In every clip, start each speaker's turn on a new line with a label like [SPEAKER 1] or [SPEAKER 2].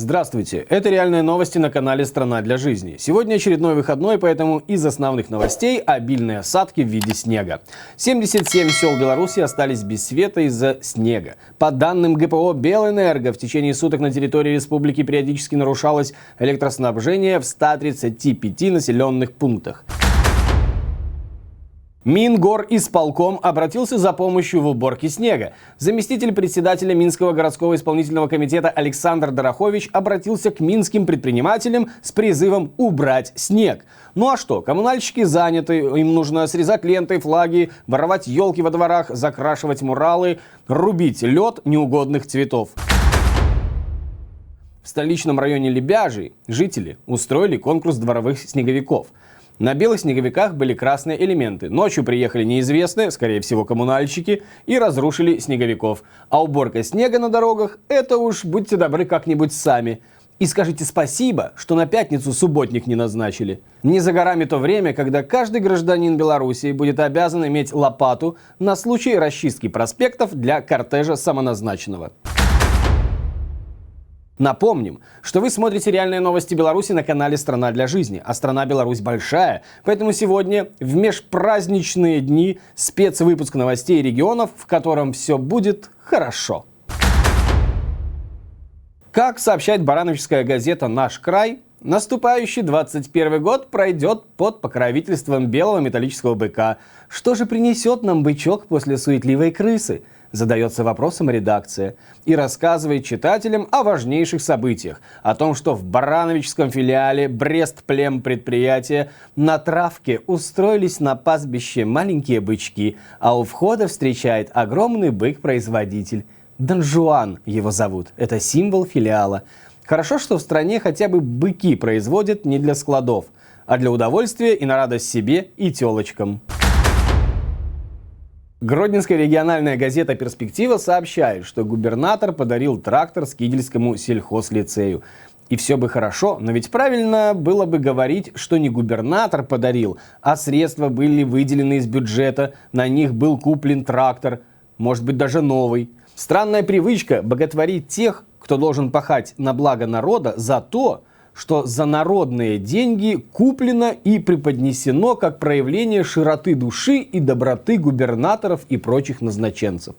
[SPEAKER 1] Здравствуйте, это реальные новости на канале «Страна для жизни». Сегодня очередной выходной, поэтому из основных новостей обильные осадки в виде снега. 77 сел Беларуси остались без света из-за снега. По данным ГПО «Белэнерго», в течение суток на территории республики периодически нарушалось электроснабжение в 135 населенных пунктах. Мингорисполком обратился за помощью в уборке снега. Заместитель председателя Минского городского исполнительного комитета Александр Дорохович обратился к минским предпринимателям с призывом убрать снег. Ну а что, коммунальщики заняты, им нужно срезать ленты, флаги, воровать елки во дворах, закрашивать муралы, рубить лед неугодных цветов. В столичном районе Лебяжий жители устроили конкурс дворовых снеговиков. На белых снеговиках были красные элементы. Ночью приехали неизвестные, скорее всего коммунальщики, и разрушили снеговиков. А уборка снега на дорогах – это уж будьте добры как-нибудь сами. И скажите спасибо, что на пятницу субботник не назначили. Не за горами то время, когда каждый гражданин Белоруссии будет обязан иметь лопату на случай расчистки проспектов для кортежа самоназначенного. Напомним, что вы смотрите реальные новости Беларуси на канале «Страна для жизни», а страна Беларусь большая, поэтому сегодня в межпраздничные дни спецвыпуск новостей регионов, в котором все будет хорошо. Как сообщает барановичская газета «Наш край», наступающий 21 год пройдет под покровительством белого металлического быка. Что же принесет нам бычок после суетливой крысы? Задается вопросом редакция и рассказывает читателям о важнейших событиях. О том, что в барановичском филиале Брестплемпредприятия на травке устроились на пастбище маленькие бычки, а у входа встречает огромный бык-производитель. Дон Жуан его зовут. Это символ филиала. Хорошо, что в стране хотя бы быки производят не для складов, а для удовольствия и на радость себе и телочкам. Гродненская региональная газета «Перспектива» сообщает, что губернатор подарил трактор Скидельскому сельхозлицею. И все бы хорошо, но ведь правильно было бы говорить, что не губернатор подарил, а средства были выделены из бюджета, на них был куплен трактор, может быть даже новый. Странная привычка боготворить тех, кто должен пахать на благо народа, за то, что за народные деньги куплено и преподнесено как проявление широты души и доброты губернаторов и прочих назначенцев.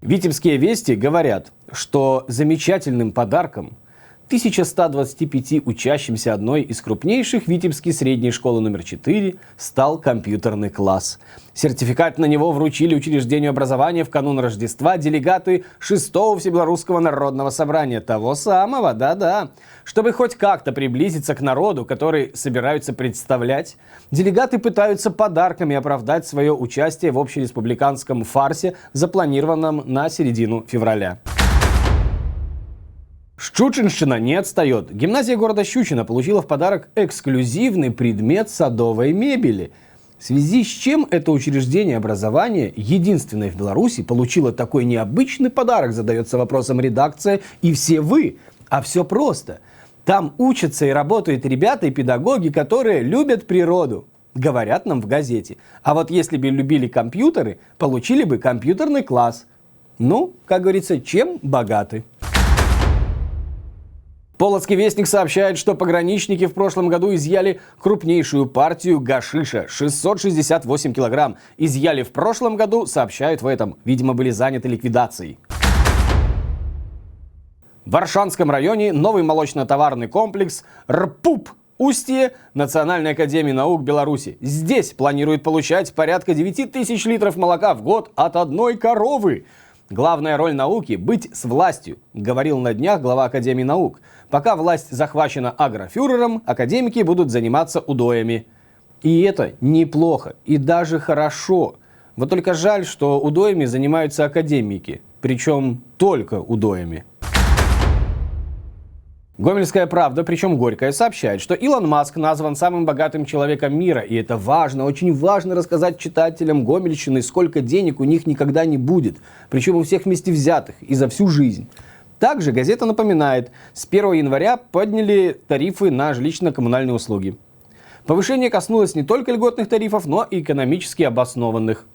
[SPEAKER 1] Витебские вести говорят, что замечательным подарком 1125 учащимся одной из крупнейших Витебской средней школы номер 4 стал компьютерный класс. Сертификат на него вручили учреждению образования в канун Рождества делегаты 6-го Всебелорусского народного собрания. Того самого, да-да. Чтобы хоть как-то приблизиться к народу, который собираются представлять, делегаты пытаются подарками оправдать свое участие в общереспубликанском фарсе, запланированном на середину февраля. Щучинщина не отстает. Гимназия города Щучина получила в подарок эксклюзивный предмет садовой мебели. В связи с чем это учреждение образования, единственное в Беларуси, получило такой необычный подарок, задается вопросом редакция и все вы. А все просто. Там учатся и работают ребята и педагоги, которые любят природу. Говорят нам в газете. А вот если бы любили компьютеры, получили бы компьютерный класс. Ну, как говорится, чем богаты. Полоцкий вестник сообщает, что пограничники в прошлом году изъяли крупнейшую партию гашиша – 668 килограмм. Изъяли в прошлом году, сообщают в этом. Видимо, были заняты ликвидацией. В Варшанском районе новый молочно-товарный комплекс «РПУП» Устье Национальной академии наук Беларуси. Здесь планируют получать порядка 9000 литров молока в год от одной коровы. Главная роль науки – быть с властью, говорил на днях глава Академии наук. Пока власть захвачена агрофюрером, академики будут заниматься удоями. И это неплохо, и даже хорошо. Вот только жаль, что удоями занимаются академики, причем только удоями. Гомельская правда, причем горькая, сообщает, что Илон Маск назван самым богатым человеком мира. И это важно, очень важно рассказать читателям Гомельщины, сколько денег у них никогда не будет. Причем у всех вместе взятых и за всю жизнь. Также газета напоминает, с 1 января подняли тарифы на жилищно-коммунальные услуги. Повышение коснулось не только льготных тарифов, но и экономически обоснованных.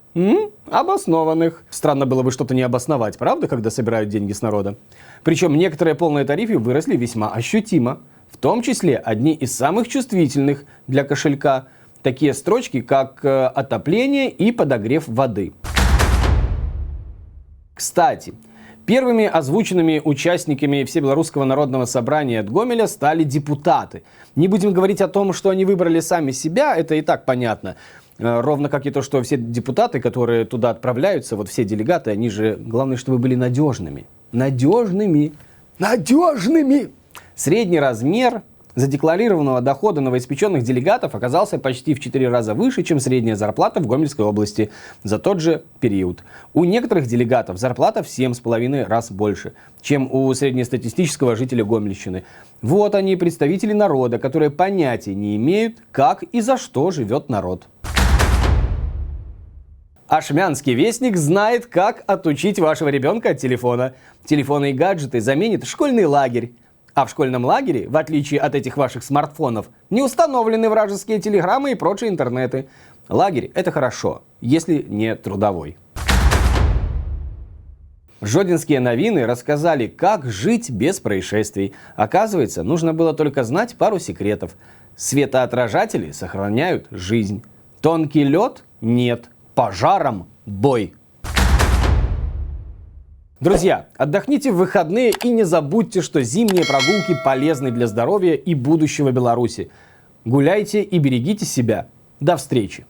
[SPEAKER 1] Обоснованных. Странно было бы что-то не обосновать, правда, когда собирают деньги с народа? Причем некоторые полные тарифы выросли весьма ощутимо. В том числе одни из самых чувствительных для кошелька. Такие строчки, как отопление и подогрев воды. Кстати, первыми озвученными участниками Всебелорусского народного собрания от Гомеля стали депутаты. Не будем говорить о том, что они выбрали сами себя, это и так понятно. Ровно как и то, что все депутаты, которые туда отправляются, вот все делегаты, они же, главное, чтобы были надежными. Надежными! Средний размер задекларированного дохода новоиспеченных делегатов оказался почти в 4 раза выше, чем средняя зарплата в Гомельской области за тот же период. У некоторых делегатов зарплата в 7,5 раз больше, чем у среднестатистического жителя Гомельщины. Вот они, представители народа, которые понятия не имеют, как и за что живет народ. Ашмянский вестник знает, как отучить вашего ребенка от телефона. Телефоны и гаджеты заменит школьный лагерь. А в школьном лагере, в отличие от этих ваших смартфонов, не установлены вражеские телеграммы и прочие интернеты. Лагерь – это хорошо, если не трудовой. Жодинские новины рассказали, как жить без происшествий. Оказывается, нужно было только знать пару секретов. Светоотражатели сохраняют жизнь. Тонкий лед – нет. Пожаром – бой. Друзья, отдохните в выходные и не забудьте, что зимние прогулки полезны для здоровья и будущего Беларуси. Гуляйте и берегите себя. До встречи!